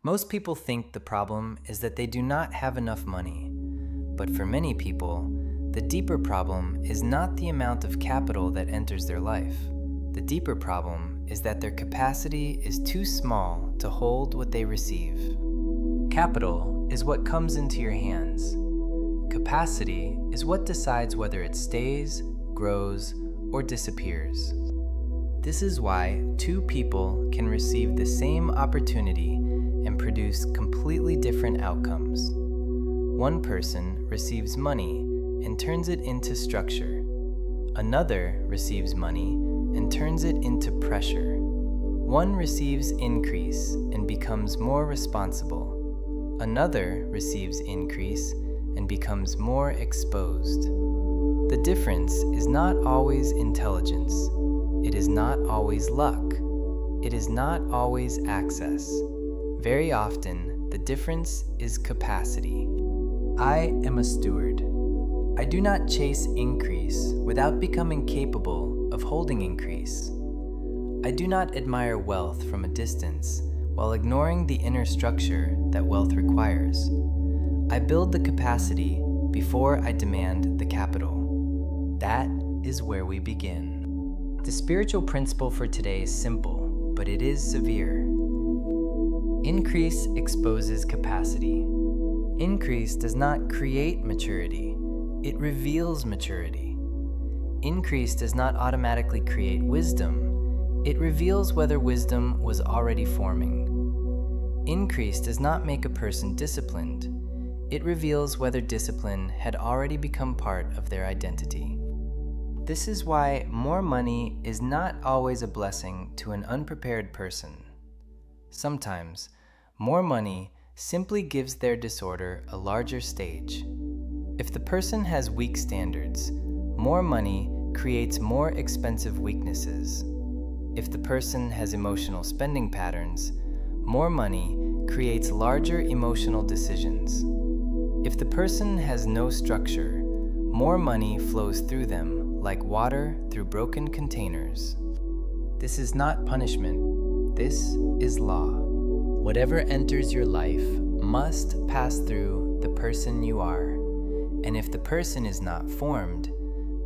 Most people think the problem is that they do not have enough money. But for many people, the deeper problem is not the amount of capital that enters their life. The deeper problem is that their capacity is too small to hold what they receive. Capital is what comes into your hands. Capacity is what decides whether it stays, grows, or disappears. This is why two people can receive the same opportunity and produce completely different outcomes. One person receives money and turns it into structure. Another receives money and turns it into pressure. One receives increase and becomes more responsible. Another receives increase and becomes more exposed. The difference is not always intelligence. It is not always luck. It is not always access. Very often, the difference is capacity. I am a steward. I do not chase increase without becoming capable of holding increase. I do not admire wealth from a distance while ignoring the inner structure that wealth requires. I build the capacity before I demand the capital. That is where we begin. The spiritual principle for today is simple, but it is severe. Increase exposes capacity. Increase does not create maturity, it reveals maturity. Increase does not automatically create wisdom, it reveals whether wisdom was already forming. Increase does not make a person disciplined, it reveals whether discipline had already become part of their identity. This is why more money is not always a blessing to an unprepared person. Sometimes, more money simply gives their disorder a larger stage. If the person has weak standards, more money creates more expensive weaknesses. If the person has emotional spending patterns, more money creates larger emotional decisions. If the person has no structure, more money flows through them like water through broken containers. This is not punishment. This is law. Whatever enters your life must pass through the person you are. And if the person is not formed,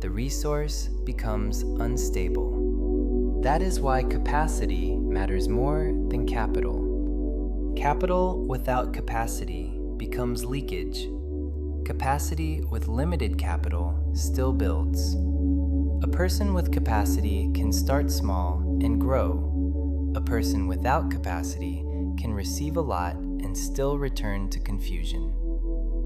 the resource becomes unstable. That is why capacity matters more than capital. Capital without capacity becomes leakage. Capacity with limited capital still builds. A person with capacity can start small and grow. A person without capacity can receive a lot and still return to confusion.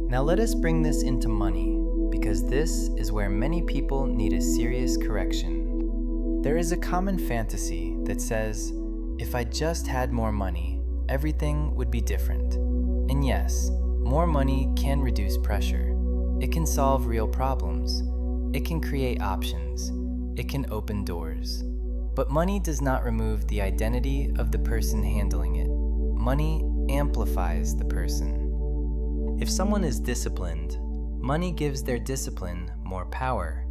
Now let us bring this into money, because this is where many people need a serious correction. There is a common fantasy that says, if I just had more money, everything would be different. And yes, more money can reduce pressure. It can solve real problems. It can create options. It can open doors. But money does not remove the identity of the person handling it. Money amplifies the person. If someone is disciplined, money gives their discipline more power.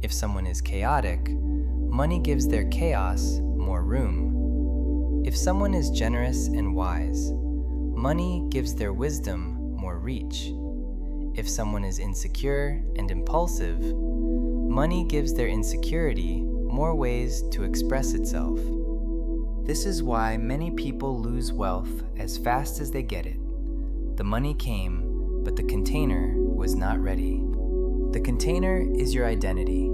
If someone is chaotic, money gives their chaos more room. If someone is generous and wise, money gives their wisdom more reach. If someone is insecure and impulsive, money gives their insecurity more ways to express itself. This is why many people lose wealth as fast as they get it. The money came, but the container was not ready. The container is your identity.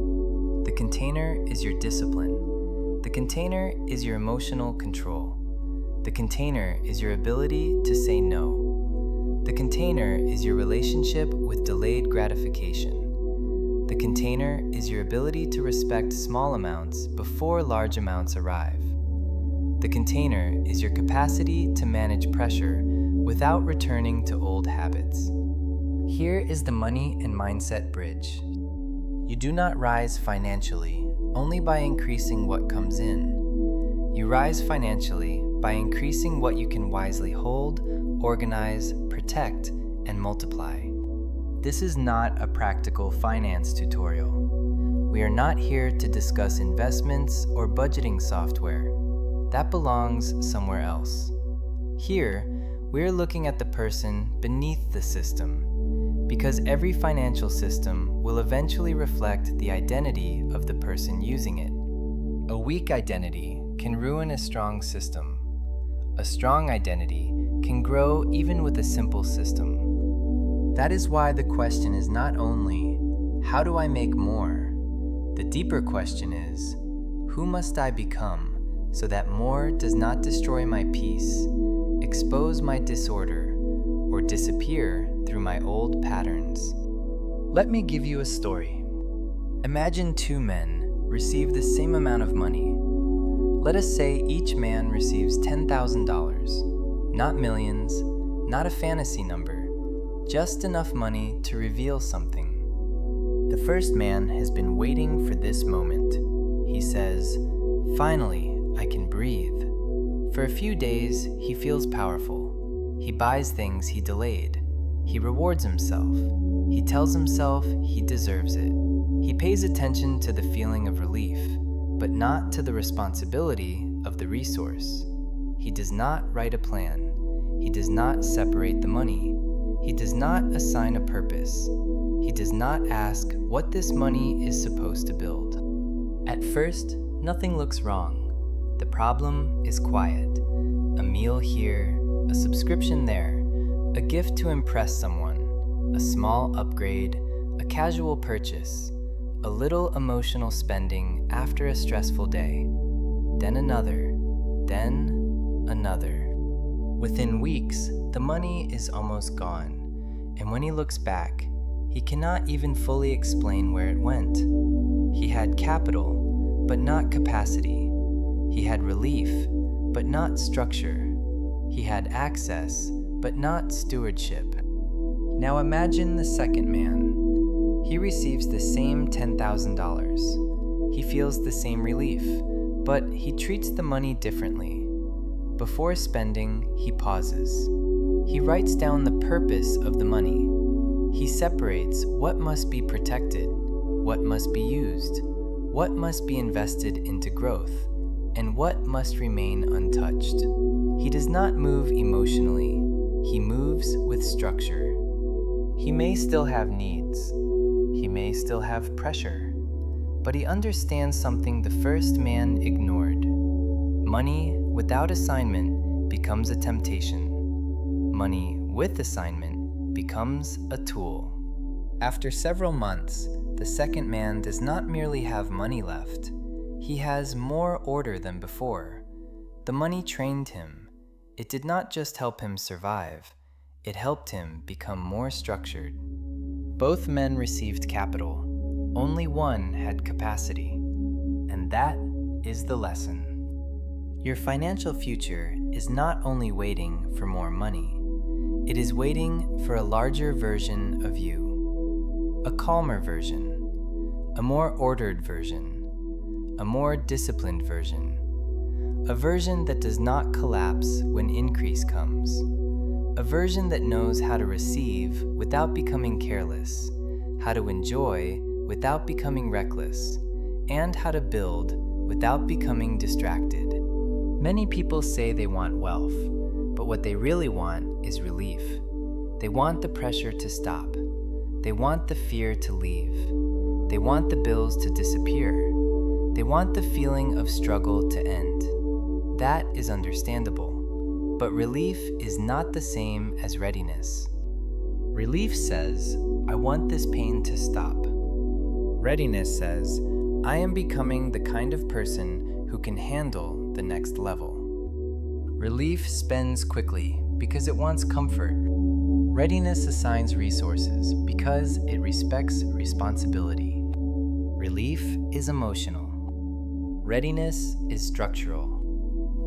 The container is your discipline. The container is your emotional control. The container is your ability to say no. The container is your relationship with delayed gratification. The container is your ability to respect small amounts before large amounts arrive. The container is your capacity to manage pressure without returning to old habits. Here is the money and mindset bridge. You do not rise financially only by increasing what comes in. You rise financially by increasing what you can wisely hold, organize, protect, and multiply. This is not a practical finance tutorial. We are not here to discuss investments or budgeting software. That belongs somewhere else. Here, we're looking at the person beneath the system, because every financial system will eventually reflect the identity of the person using it. A weak identity can ruin a strong system. A strong identity can grow even with a simple system. That is why the question is not only, how do I make more? The deeper question is, who must I become so that more does not destroy my peace, expose my disorder, or disappear through my old patterns? Let me give you a story. Imagine two men receive the same amount of money. Let us say each man receives $10,000, not millions, not a fantasy number, just enough money to reveal something. The first man has been waiting for this moment. He says, "Finally, I can breathe." For a few days, he feels powerful. He buys things he delayed. He rewards himself. He tells himself he deserves it. He pays attention to the feeling of relief, but not to the responsibility of the resource. He does not write a plan. He does not separate the money. He does not assign a purpose. He does not ask what this money is supposed to build. At first, nothing looks wrong. The problem is quiet. A meal here, a subscription there, a gift to impress someone, a small upgrade, a casual purchase, a little emotional spending after a stressful day, then another, then another. Within weeks, the money is almost gone, and when he looks back, he cannot even fully explain where it went. He had capital, but not capacity. He had relief, but not structure. He had access, but not stewardship. Now imagine the second man. He receives the same $10,000. He feels the same relief, but he treats the money differently. Before spending, he pauses. He writes down the purpose of the money. He separates what must be protected, what must be used, what must be invested into growth, and what must remain untouched. He does not move emotionally. He moves with structure. He may still have needs. He may still have pressure, but he understands something the first man ignored. Money without assignment becomes a temptation. Money with assignment becomes a tool. After several months, the second man does not merely have money left. He has more order than before. The money trained him. It did not just help him survive, it helped him become more structured. Both men received capital. Only one had capacity. And that is the lesson. Your financial future is not only waiting for more money, it is waiting for a larger version of you. A calmer version, a more ordered version, a more disciplined version, a version that does not collapse when increase comes. A version that knows how to receive without becoming careless, how to enjoy without becoming reckless, and how to build without becoming distracted. Many people say they want wealth, but what they really want is relief. They want the pressure to stop. They want the fear to leave. They want the bills to disappear. They want the feeling of struggle to end. That is understandable. But relief is not the same as readiness. Relief says, I want this pain to stop. Readiness says, I am becoming the kind of person who can handle the next level. Relief spends quickly because it wants comfort. Readiness assigns resources because it respects responsibility. Relief is emotional. Readiness is structural.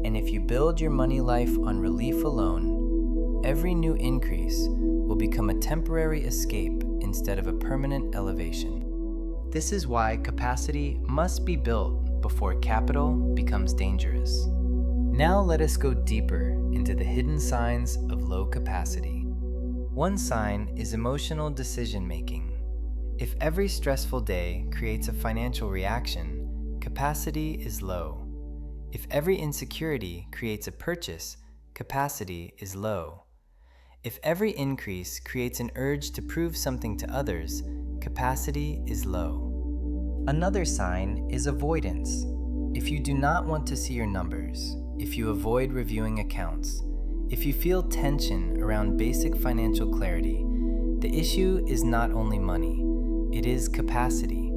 And if you build your money life on relief alone, every new increase will become a temporary escape instead of a permanent elevation. This is why capacity must be built before capital becomes dangerous. Now let us go deeper into the hidden signs of low capacity. One sign is emotional decision-making. If every stressful day creates a financial reaction, capacity is low. If every insecurity creates a purchase, capacity is low. If every increase creates an urge to prove something to others, capacity is low. Another sign is avoidance. If you do not want to see your numbers, if you avoid reviewing accounts, if you feel tension around basic financial clarity, the issue is not only money, it is capacity.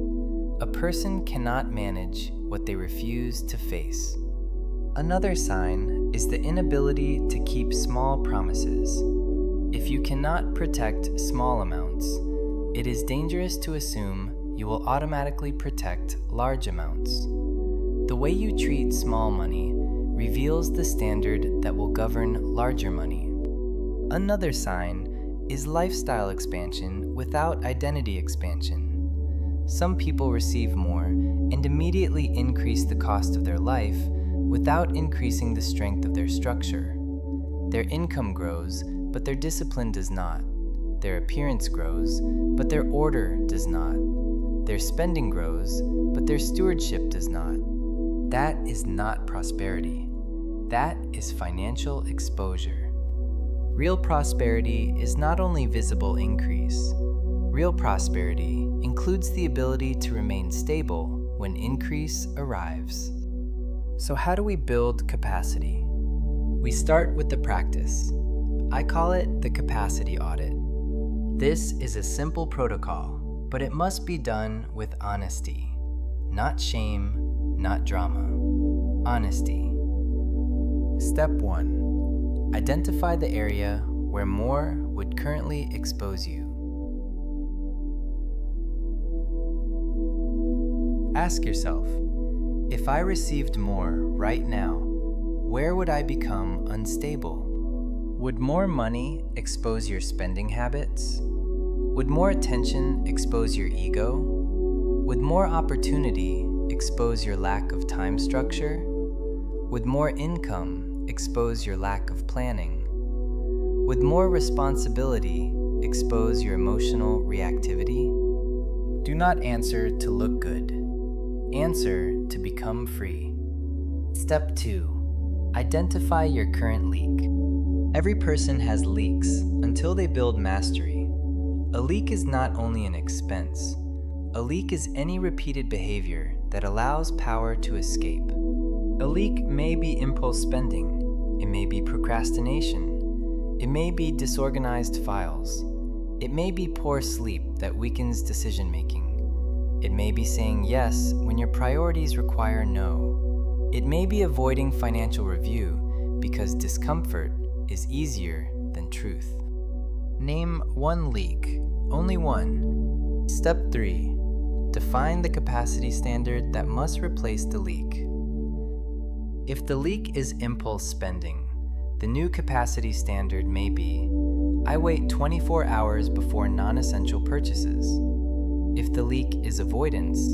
A person cannot manage what they refuse to face. Another sign is the inability to keep small promises. If you cannot protect small amounts, it is dangerous to assume you will automatically protect large amounts. The way you treat small money reveals the standard that will govern larger money. Another sign is lifestyle expansion without identity expansion. Some people receive more and immediately increase the cost of their life without increasing the strength of their structure. Their income grows, but their discipline does not. Their appearance grows, but their order does not. Their spending grows, but their stewardship does not. That is not prosperity. That is financial exposure. Real prosperity is not only visible increase. Real prosperity includes the ability to remain stable when increase arrives. So how do we build capacity? We start with the practice. I call it the Capacity Audit. This is a simple protocol, but it must be done with honesty. Not shame, not drama. Honesty. Step 1. Identify the area where more would currently expose you. Ask yourself, if I received more right now, where would I become unstable? Would more money expose your spending habits? Would more attention expose your ego? Would more opportunity expose your lack of time structure? Would more income expose your lack of planning? Would more responsibility expose your emotional reactivity? Do not answer to look good. Answer to become free. Step 2. Identify your current leak. Every person has leaks until they build mastery. A leak is not only an expense. A leak is any repeated behavior that allows power to escape. A leak may be impulse spending. It may be procrastination. It may be disorganized files. It may be poor sleep that weakens decision-making. It may be saying yes when your priorities require no. It may be avoiding financial review because discomfort is easier than truth. Name one leak, only one. Step 3. Define the capacity standard that must replace the leak. If the leak is impulse spending, the new capacity standard may be, I wait 24 hours before non-essential purchases. If the leak is avoidance,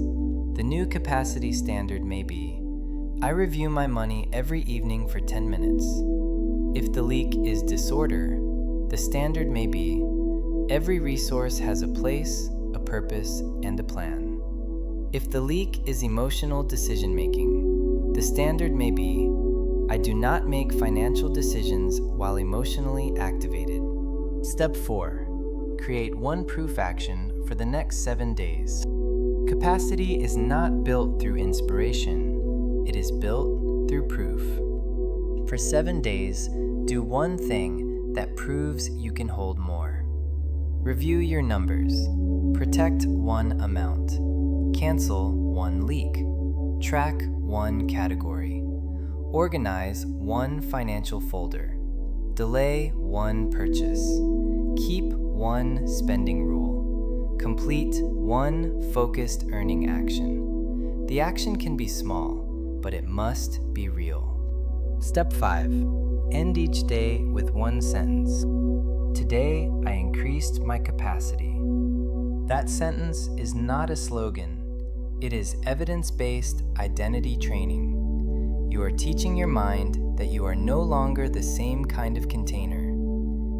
the new capacity standard may be, I review my money every evening for 10 minutes. If the leak is disorder, the standard may be, every resource has a place, a purpose, and a plan. If the leak is emotional decision-making, the standard may be, I do not make financial decisions while emotionally activated. Step 4. Create one proof action for the next 7 days. Capacity is not built through inspiration. It is built through proof. For 7 days, do one thing that proves you can hold more. Review your numbers. Protect one amount. Cancel one leak. Track one category. Organize one financial folder. Delay one purchase. Keep one spending rule. Complete one focused earning action. The action can be small, but it must be real. Step 5. End each day with one sentence. Today, I increased my capacity. That sentence is not a slogan. It is evidence-based identity training. You are teaching your mind that you are no longer the same kind of container.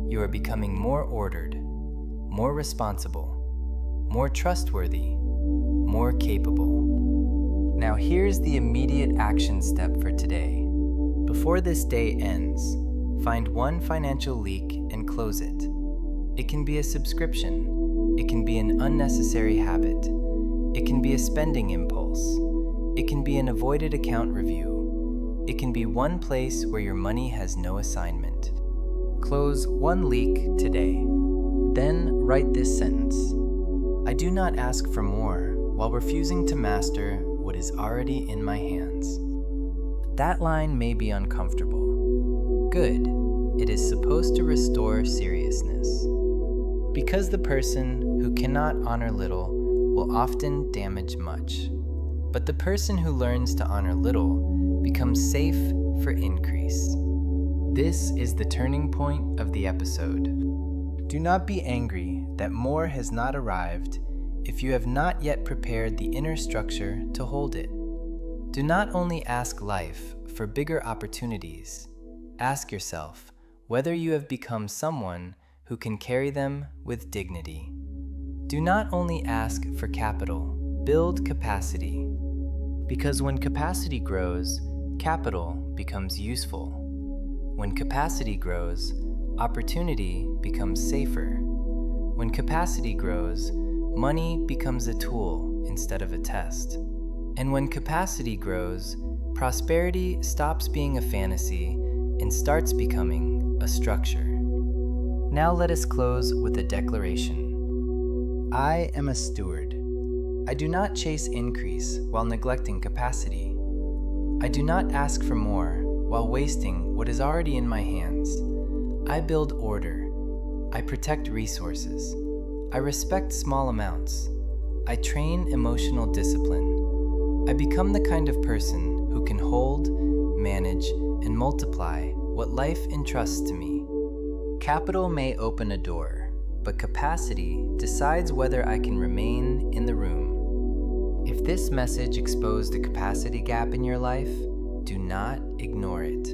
You are becoming more ordered, more responsible, more trustworthy, more capable. Now here's the immediate action step for today. Before this day ends, find one financial leak and close it. It can be a subscription. It can be an unnecessary habit. It can be a spending impulse. It can be an avoided account review. It can be one place where your money has no assignment. Close one leak today. Then write this sentence. I do not ask for more while refusing to master what is already in my hands. That line may be uncomfortable. Good. It is supposed to restore seriousness. Because the person who cannot honor little will often damage much. But the person who learns to honor little becomes safe for increase. This is the turning point of the episode. Do not be angry that more has not arrived if you have not yet prepared the inner structure to hold it. Do not only ask life for bigger opportunities, ask yourself whether you have become someone who can carry them with dignity. Do not only ask for capital, build capacity. Because when capacity grows, capital becomes useful. When capacity grows, opportunity becomes safer. When capacity grows, money becomes a tool instead of a test. And when capacity grows, prosperity stops being a fantasy and starts becoming a structure. Now let us close with a declaration. I am a steward. I do not chase increase while neglecting capacity. I do not ask for more while wasting what is already in my hands. I build order. I protect resources. I respect small amounts. I train emotional discipline. I become the kind of person who can hold, manage, and multiply what life entrusts to me. Capital may open a door, but capacity decides whether I can remain in the room. If this message exposed a capacity gap in your life, do not ignore it.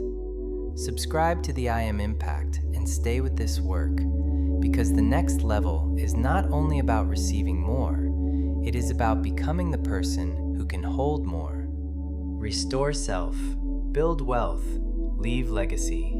Subscribe to the I Am Impact and stay with this work, because the next level is not only about receiving more, it is about becoming the person who can hold more. Restore self, build wealth, leave legacy.